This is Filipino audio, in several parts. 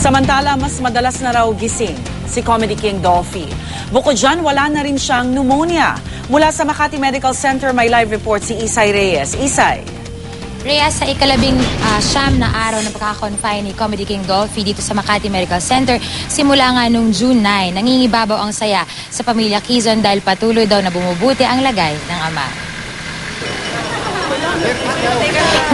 Samantala, mas madalas na raw gising si Comedy King Dolphy. Bukod dyan, wala na rin siyang pneumonia. Mula sa Makati Medical Center, may live report si Isay Reyes. Isay. Rhea, sa ikalabing siyam na araw na pagkaka-confine ni Comedy King Dolphy dito sa Makati Medical Center, simula nga nung June 9, nangingibabaw ang saya sa pamilya Quezon dahil patuloy daw na bumubuti ang lagay ng ama.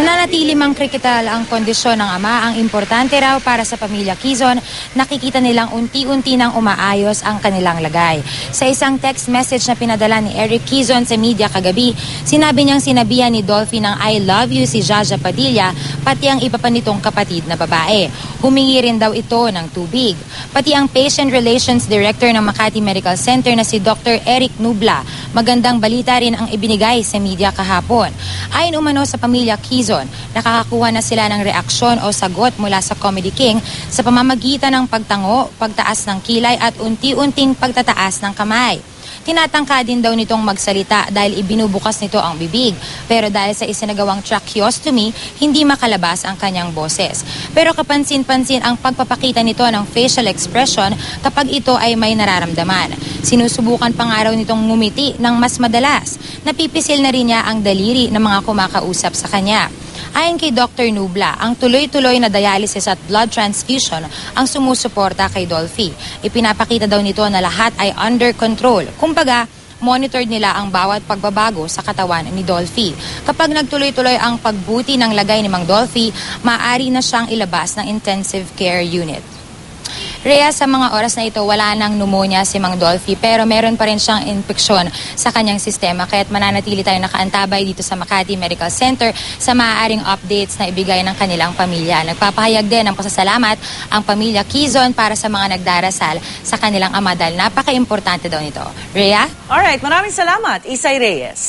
Nanatili mang kritikal ang kondisyon ng ama, ang importante raw para sa pamilya Quezon, nakikita nilang unti-unti nang umaayos ang kanilang lagay. Sa isang text message na pinadala ni Eric Quezon sa media kagabi, sinabi niyang sinabihan ni Dolphy ng I love you si Jaja Padilla, pati ang iba pa nitong kapatid na babae. Humingi rin daw ito ng tubig. Pati ang Patient Relations Director ng Makati Medical Center na si Dr. Eric Nubla, magandang balita rin ang ibinigay sa media kahapon. Ayon umano sa pamilya Quezon, nakakakuha na sila ng reaksyon o sagot mula sa Comedy King sa pamamagitan ng pagtango, pagtaas ng kilay at unti-unting pagtataas ng kamay. Tinatangka din daw nitong magsalita dahil ibinubukas nito ang bibig. Pero dahil sa isinagawang tracheostomy, hindi makalabas ang kanyang boses. Pero kapansin-pansin ang pagpapakita nito ng facial expression kapag ito ay may nararamdaman. Sinusubukan pa nga raw nitong ngumiti ng mas madalas. Napipisil na rin niya ang daliri ng mga kumakausap sa kanya. Ayon kay Dr. Nubla, ang tuloy-tuloy na dialysis at blood transfusion ang sumusuporta kay Dolphy. Ipinapakita daw nito na lahat ay under control. Kumbaga, monitored nila ang bawat pagbabago sa katawan ni Dolphy. Kapag nagtuloy-tuloy ang pagbuti ng lagay ni Mang Dolphy, maaari na siyang ilabas ng intensive care unit. Rhea, sa mga oras na ito, wala nang pneumonia si Mang Dolphy pero meron pa rin siyang infeksyon sa kanyang sistema kaya't mananatili tayo nakaantabay dito sa Makati Medical Center sa maaaring updates na ibigay ng kanilang pamilya. Nagpapahayag din ng pasasalamat ang pamilya Quezon para sa mga nagdarasal sa kanilang ama dahil napaka-importante daw nito. Rhea? Alright, maraming salamat, Isay Reyes.